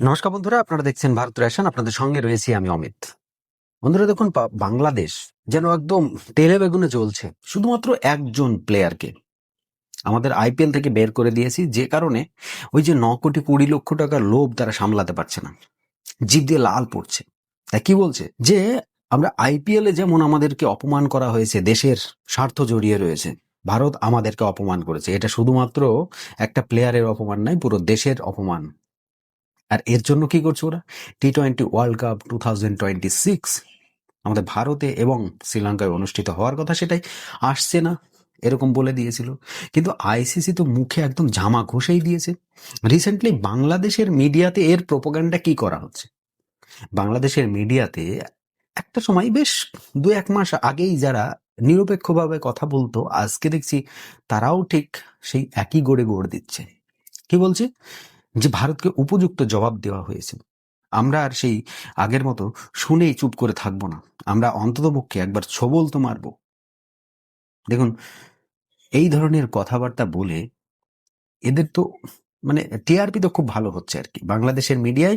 নমস্কার বন্ধুরা, আপনারা দেখছেন ভারত রেশন। আপনাদের সঙ্গে রয়েছি আমি অমিত। বন্ধুরা দেখুন, বাংলাদেশ যেন একদম তেলে বেগুনে চলছে। শুধুমাত্র একজন প্লেয়ারকে আমাদের আইপিএল থেকে বের করে দিয়েছি, যে কারণে ওই যে 9 কোটি 20 লক্ষ টাকার লোভ তারা সামলাতে পারছে না, জিভ দিয়ে লাল পড়ছে। তাই কি বলছে যে আমরা আইপিএল এ যেমন আমাদেরকে অপমান করা হয়েছে, দেশের স্বার্থ জড়িয়ে রয়েছে, ভারত আমাদেরকে অপমান করেছে। এটা শুধুমাত্র একটা প্লেয়ারের অপমান নয়, পুরো দেশের অপমান। আর এর জন্য কি করছে ওরা? টি-20 ওয়ার্ল্ড কাপ 2026 আমাদের ভারতে এবং শ্রীলঙ্কায় অনুষ্ঠিত হওয়ার কথা, সেটাই আসছে না, এরকম বলে দিয়েছিল। কিন্তু আইসিসি তো মুখে একদম জামা ঘষেই দিয়েছে। রিসেন্টলি বাংলাদেশের মিডিয়াতে এর প্রোপাগান্ডা কি করা হচ্ছে? বাংলাদেশের মিডিয়াতে একটা সময় বেশ 2-1 মাস আগেই যারা নিরপেক্ষভাবে কথা বলতো, আজকে দেখছি তারাও ঠিক সেই একই গড়ে গড় দিচ্ছে। কি বলছে? যে ভারতকে উপযুক্ত জবাব দেওয়া হয়েছে। আমরা আর সেই আগের মতো শুনেই চুপ করে থাকবো না, আমরা অন্ততপক্ষে একবার ছোবল তো মারবো। দেখুন, এই ধরনের কথাবার্তা বলে এদের তো মানে টিআরপি তো খুব ভালো হচ্ছে আর কি বাংলাদেশের মিডিয়ায়।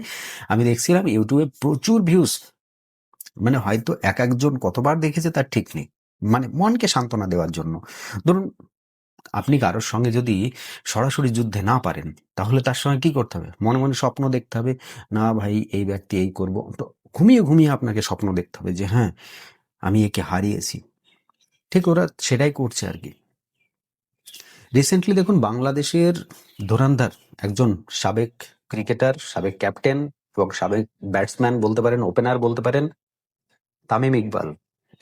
আমি দেখছিলাম ইউটিউবে প্রচুর ভিউজ, মানে হয়তো এক একজন কতবার দেখেছে তার ঠিক নেই, মানে মনকে সান্ত্বনা দেওয়ার জন্য। ধরুন, আপনি কারোর সঙ্গে যদি সরাসরি যুদ্ধে না পারেন, তাহলে তার সঙ্গে কি করতে হবে? মনে মনে স্বপ্ন দেখতে হবে, না ভাই এই ব্যক্তি এই করব, তো ঘুমিয়ে ঘুমিয়ে আপনাকে স্বপ্ন দেখতে হবে যে হ্যাঁ, আমি একে হারিয়েছি। ঠিক ওরা সেটাই করছে আর কি। রিসেন্টলি দেখুন, বাংলাদেশের ধুরন্ধর একজন সাবেক ক্রিকেটার, সাবেক ক্যাপ্টেন এবং সাবেক ব্যাটসম্যান বলতে পারেন, ওপেনার বলতে পারেন, তামিম ইকবাল।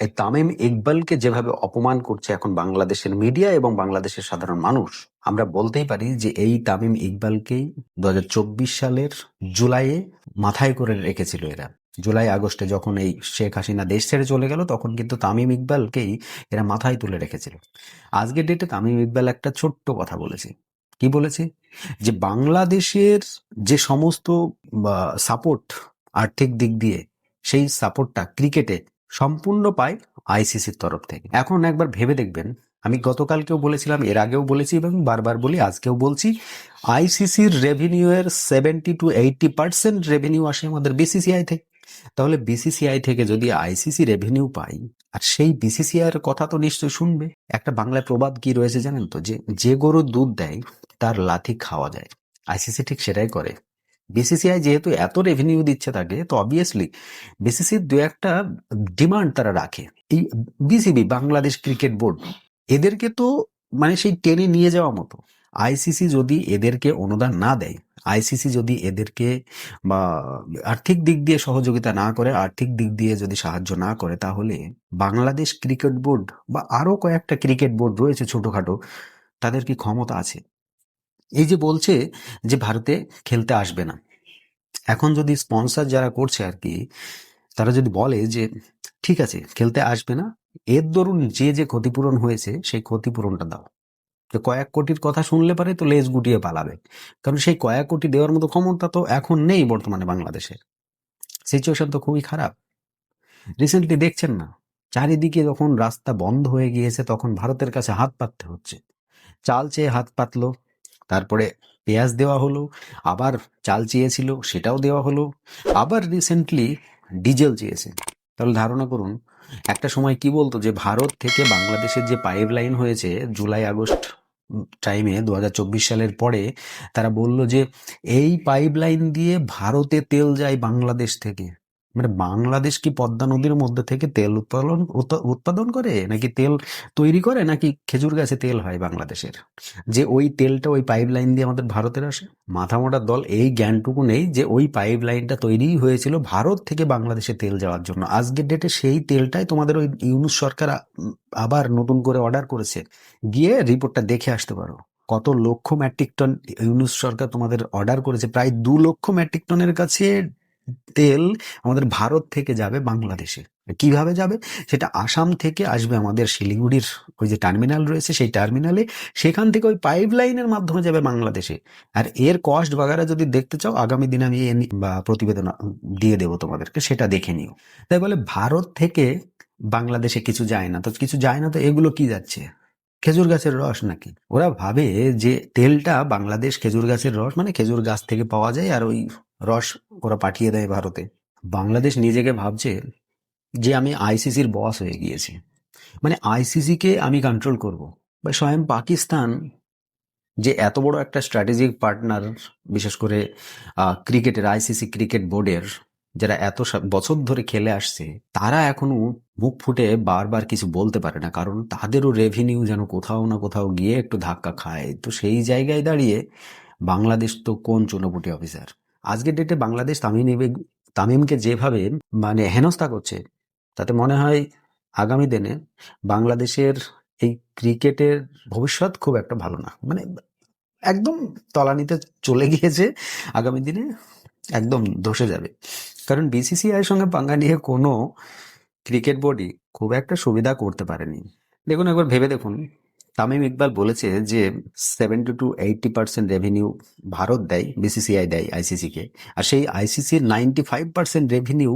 এই তামিম ইকবালকে যেভাবে অপমান করছে এখন বাংলাদেশের মিডিয়া এবং বাংলাদেশের সাধারণ মানুষ, আমরা বলতেই পারি যে এই তামিম ইকবালকেই 2024 সালের জুলাইয়ে মাথায় করে রেখেছিল এরা। জুলাই আগস্টে যখন এই শেখ হাসিনা দেশ ছেড়ে চলে গেল, তখন কিন্তু তামিম ইকবালকেই এরা মাথায় তুলে রেখেছিল। আজকের ডেটে তামিম ইকবাল একটা ছোট্ট কথা বলেছে। কি বলেছে? যে বাংলাদেশের যে সমস্ত সাপোর্ট আর্থিক দিক দিয়ে, সেই সাপোর্টটা ক্রিকেটে সম্পূর্ণ পায় আইসিসির তরফ থেকে। এখন একবার ভেবে দেখবেন, আমি গতকালকেও বলেছিলাম, এর আগেও বলেছি এবং বারবার বলি, আজকেও বলছি, আইসিসির রেভিনিউ এর 70-80% রেভিনিউ আসে আমাদের বিসিসিআই থেকে। তাহলে বিসিসিআই থেকে যদি আইসিসি রেভিনিউ পাই, আর সেই বিসিসিআই এর কথা তো নিশ্চয়ই শুনবে। একটা বাংলায় প্রবাদ কি রয়েছে জানেন তো, যে যে গরু দুধ দেয় তার লাথি খাওয়া যায়। আইসিসি ঠিক সেটাই করে। বিসিসিআই যেহেতু এত রেভিনিউ দিচ্ছে তাকে, তো অবভিয়াসলি বিসিসির দু একটা ডিমান্ড তারা রাখে। এই বিসিবি, বাংলাদেশ ক্রিকেট বোর্ড, এদেরকে তো মানে সেই টেনে নিয়ে যাওয়া মতো। আইসিসি যদি এদেরকে অনুদান না দেয়, আইসিসি যদি এদেরকে বা আর্থিক দিক দিয়ে সহযোগিতা না করে, আর্থিক দিক দিয়ে যদি সাহায্য না করে, তাহলে বাংলাদেশ ক্রিকেট বোর্ড বা আরো কয়েকটা ক্রিকেট বোর্ড রয়েছে ছোটখাটো, তাদের কি ক্ষমতা আছে? এই যে বলছে যে ভারতে খেলতে আসবে না, এখন যদি স্পন্সর যারা করছে আর কি, তারা যদি বলে যে ঠিক আছে খেলতে আসবে না, এর দরুন যে যে ক্ষতিপূরণ হয়েছে সেই ক্ষতিপূরণটা দাও। তো কয়েক কোটির কথা শুনলে পারে তো লেজ গুটিয়ে পালাবে, কারণ সেই কয়েক কোটি দেওয়ার মতো ক্ষমতা তো এখন নেই বর্তমানে বাংলাদেশের। সিচুয়েশন তো খুবই খারাপ। রিসেন্টলি দেখছেন না, চারিদিকে যখন রাস্তা বন্ধ হয়ে গিয়েছে, তখন ভারতের কাছে হাত পাততে হচ্ছে। চাল চেয়ে হাত পাতলো, তারপরে পেঁয়াজ দেওয়া হলো, আবার চাল চেয়েছিল সেটাও দেওয়া হলো, আবার রিসেন্টলি ডিজেল চেয়েছে। তাহলে ধারণা করুন, একটা সময় কি বলতো যে ভারত থেকে বাংলাদেশের যে পাইপ লাইন হয়েছে জুলাই আগস্ট টাইমে 2024 সালের পরে, তারা বলল যে এই পাইপ লাইন দিয়ে ভারতে তেল যায় বাংলাদেশ থেকে। মানে বাংলাদেশ কি পদ্মা নদীর মধ্যে থেকে তেল উৎপাদন করে, নাকি তেল তৈরি করে, নাকি খেজুর গাছে তেল হয় বাংলাদেশের, যে ওই তেলটা ওই পাইপ লাইন দিয়ে আমাদের ভারতের আসে? মাথা মোটা দল এই জ্ঞানটুকু নেই যে ওই পাইপ লাইনটা তৈরিই হয়েছিল ভারত থেকে বাংলাদেশে তেল যাওয়ার জন্য। আজকের ডেটে সেই তেলটাই তোমাদের ওই ইউনূস সরকার আবার নতুন করে অর্ডার করেছে। গিয়ে রিপোর্টটা দেখে আসতে পারো, কত লক্ষ মেট্রিক টন ইউনূস সরকার তোমাদের অর্ডার করেছে। প্রায় 2 লক্ষ মেট্রিক টনের কাছে তেল আমাদের ভারত থেকে যাবে বাংলাদেশে। কিভাবে যাবে? সেটা আসাম থেকে আসবে আমাদের শিলিগুড়ির ওই যে টার্মিনাল রয়েছে, সেই টার্মিনালে, সেখান থেকে ওই পাইপ লাইনের মাধ্যমে যাবে বাংলাদেশে। আর এর কস্ট বাগারা যদি দেখতে চাও, আগামী দিনে আমি বা প্রতিবেদন দিয়ে দেবো তোমাদেরকে, সেটা দেখে নিও। তাই বলে ভারত থেকে বাংলাদেশে কিছু যায় না, তো কিছু যায় না, তো এগুলো কি যাচ্ছে? খেজুর গাছের রস নাকি? ওরা ভাবে যে তেলটা বাংলাদেশ খেজুর গাছের রস, মানে খেজুর গাছ থেকে পাওয়া যায়, আর ওই রস ওরা পাঠিয়ে দেয় ভারতে। বাংলাদেশ নিজেকে ভাবছে যে আমি আইসিসির বস হয়ে গিয়েছি, মানে আইসিসিকে আমি কন্ট্রোল করব। বা স্বয়ং পাকিস্তান, যে এত বড় একটা স্ট্র্যাটেজিক পার্টনার, বিশেষ করে ক্রিকেটের আইসিসি ক্রিকেট বোর্ডের, যারা এত বছর ধরে খেলে আসছে, তারা এখনো মুখ ফুটে বারবার কিছু বলতে পারে না, কারণ তাদেরও রেভিনিউ যেন কোথাও না কোথাও গিয়ে একটু ধাক্কা খায়। তো সেই জায়গায় দাঁড়িয়ে বাংলাদেশ তো কোন চুনোপুটি অফিসার। আজকের ডেটে বাংলাদেশ তামিমকে যেভাবে মানে হেনস্থা করছে, তাতে মনে হয় আগামী দিনে বাংলাদেশের এই ক্রিকেটের ভবিষ্যৎ খুব একটা ভালো না, মানে একদম তলানিতে চলে গিয়েছে। আগামী দিনে একদম ধসে যাবে, কারণ বিসিসিআই সঙ্গে পাঙ্গা নিয়ে কোনো ক্রিকেট বোর্ডই খুব একটা সুবিধা করতে পারেনি। দেখুন, একবার ভেবে দেখুন, তামিম ইকবাল বলেছে যে 70-80% রেভিনিউ ভারত দেয়, বিসিসিআই দেয় আইসিসিকে, আর সেই আইসিসির 95% রেভিনিউ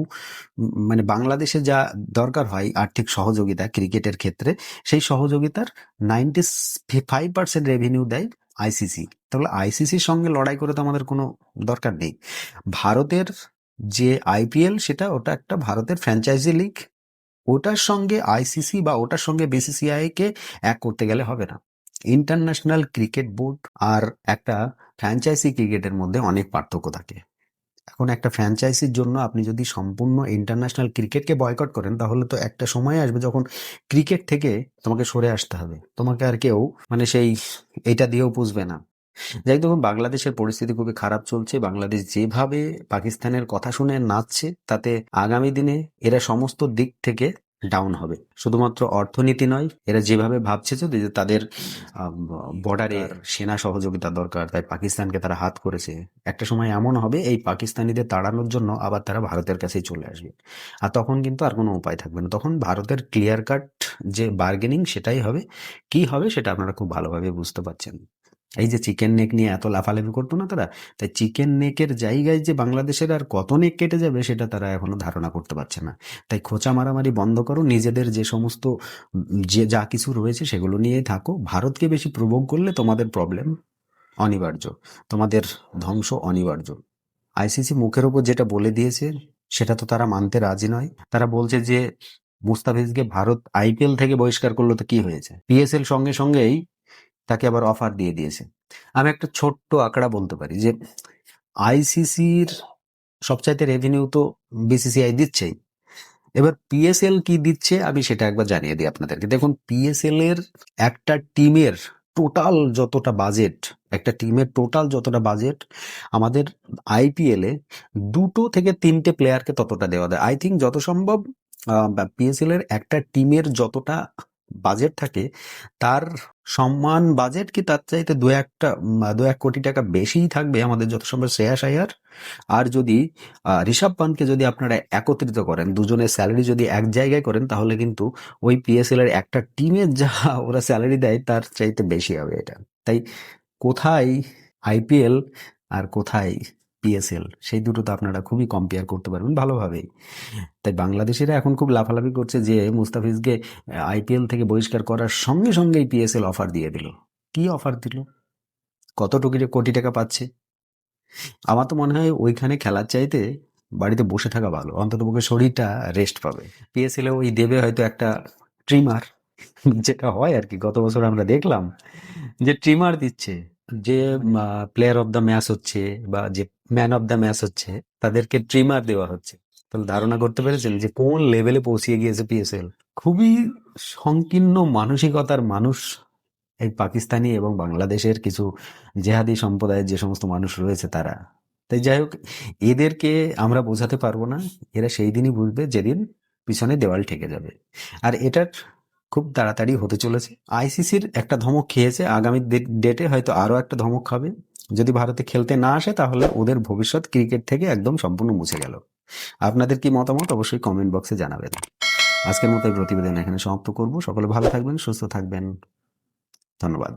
মানে বাংলাদেশে যা দরকার হয় আর্থিক সহযোগিতা ক্রিকেটের ক্ষেত্রে, সেই সহযোগিতার 95% রেভিনিউ দেয় আইসিসি। তাহলে আইসিসির সঙ্গে লড়াই করে তো আমাদের কোনো দরকার নেই। ভারতের যে আইপিএল, ওটা একটা ভারতের ফ্র্যাঞ্চাইজি লিগ, ওটার সঙ্গে আইসিসি বা ওটার সঙ্গে বিসিসিআই কে এক করতে গেলে হবে না। ইন্টারন্যাশনাল ক্রিকেট বোর্ড আর একটা ফ্র্যাঞ্চাইজি ক্রিকেটের মধ্যে অনেক পার্থক্য থাকে। এখন একটা ফ্র্যাঞ্চাইজির জন্য আপনি যদি সম্পূর্ণ ইন্টারন্যাশনাল ক্রিকেটকে বয়কট করেন, তাহলে তো একটা সময় আসবে যখন ক্রিকেট থেকে তোমাকে সরে আসতে হবে, তোমাকে আর কেউ মানে সেই এটা দিয়েও পুষবে না। যাই দেখুন, বাংলাদেশের পরিস্থিতি খুবই খারাপ চলছে। বাংলাদেশ যেভাবে পাকিস্তানের কথা শুনে নাচছে, তাতে আগামী দিনে এরা সমস্ত দিক থেকে ডাউন হবে। শুধুমাত্র অর্থনীতি নয়, এরা যেভাবে ভাবছে যে তাদের বর্ডারে সেনা সহযোগিতা দরকার, তাই পাকিস্তানকে তারা হাত করেছে। একটা সময় এমন হবে, এই পাকিস্তানিদের তাড়ানোর জন্য আবার তারা ভারতের কাছেই চলে আসবে, আর তখন কিন্তু আর কোনো উপায় থাকবে না। তখন ভারতের ক্লিয়ার কাট যে বার্গেনিং, সেটাই হবে। কি হবে সেটা আপনারা খুব ভালোভাবে বুঝতে পারছেন। এই যে চিকেন নেক নিয়ে এত লাফালাফি করতো না তারা, তাই চিকেন নেকের জায়গায় যে বাংলাদেশের আর কত নেক কেটে যাবে সেটা তারা এখনো ধারণা করতে পারছে না। তাই খোঁচা মারামারি বন্ধ করো, নিজেদের যে সমস্ত যে যা কিছু রয়েছে সেগুলো নিয়েই থাকো। ভারতকে বেশি প্রভোগ করলে তোমাদের প্রবলেম অনিবার্য, তোমাদের ধ্বংস অনিবার্য। আইসিসি মুখের ওপর যেটা বলে দিয়েছে সেটা তো তারা মানতে রাজি নয়। তারা বলছে যে মুস্তাফিজকে ভারত আইপিএল থেকে বহিষ্কার করলো তো কি হয়েছে, পিএসএল সঙ্গে সঙ্গেই তাকে আবার অফার দিয়ে দিয়েছে। আমি একটা ছোট্ট আঁকড়া বলতে পারি যে আইসিসির সবচাইতে রেভিনিউ তো বিসিসিআই দিচ্ছেই। এবার পিএসএল কি দিচ্ছে আমি সেটা একবার জানিয়ে দিই আপনাদেরকে। দেখুন, পিএসএল এর একটা টিমের টোটাল যতটা বাজেট আমাদের আইপিএল এ 2 থেকে 3টে প্লেয়ারকে ততটা দেওয়া যায়। আই থিঙ্ক যত সম্ভব পিএসএল এর একটা টিমের যতটা বাজেট থাকে, তার সমান বাজেট কি তার চাইতে 2-1 কোটি টাকা বেশিই থাকবে আমাদের যত সম্ভব শ্রেয়াস আয়ার। আর যদি ঋষভ পান্তকে যদি আপনারা একত্রিত করেন, দুজনের স্যালারি যদি এক জায়গায় করেন, তাহলে কিন্তু ওই পিএসএল এর একটা টিমের যা ওরা স্যালারি দেয় তার চাইতে বেশি হবে এটা। তাই কোথায় আইপিএল আর কোথায় পিএসএল, সেই দুটো তো আপনারা খুবই কম্পেয়ার করতে পারবেন ভালোভাবেই। তাই বাংলাদেশিরা এখন খুব লাফালাফি করছে যে মুস্তাফিজকে আইপিএল থেকে বহিষ্কার করার সঙ্গে সঙ্গেই পিএসএল অফার দিয়ে দিল। কি অফার দিল? কত কোটি টাকা পাচ্ছে? আমার তো মনে হয় ওইখানে খেলার চাইতে বাড়িতে বসে থাকা ভালো, অন্ততপক্ষে শরীরটা রেস্ট পাবে। পিএসএল ওই দেবে হয়তো একটা ট্রিমার, যেটা হয় আর কি। গত বছর আমরা দেখলাম যে ট্রিমার দিচ্ছে, যে প্লেয়ার অফ দ্য ম্যাচ হচ্ছে বা যে ম্যান অফ দ্য ম্যাচ হচ্ছে, তাদেরকে ট্রিমার দেওয়া হচ্ছে। তাহলে ধারণা করতে পেরেছেন যে কোন লেভেলে পৌঁছিয়ে গিয়েছে পিএসএল। খুবই সংকীর্ণ মানসিকতার মানুষ এই পাকিস্তানি এবং বাংলাদেশের কিছু জেহাদি সম্প্রদায়ের যে সমস্ত মানুষ রয়েছে তারা। তাই যাই হোক, এদেরকে আমরা বোঝাতে পারবো না। এরা সেই দিনই বুঝবে যেদিন পিছনে দেওয়াল ঠেকে যাবে, আর এটার খুব তাড়াতাড়ি হতে চলেছে। আইসিসির একটা ধমক খেয়েছে, আগামী ডেটে হয়তো আরো একটা ধমক খাবে। যদি ভারতে খেলতে না আসে, তাহলে ওদের ভবিষ্যৎ ক্রিকেট থেকে একদম সম্পূর্ণ মুছে গেল। আপনাদের কি মতামত অবশ্যই কমেন্ট বক্সে জানাবেন। আজকের মতো এই প্রতিবেদন এখানে সমাপ্ত করব। সকলে ভালো থাকবেন, সুস্থ থাকবেন। ধন্যবাদ।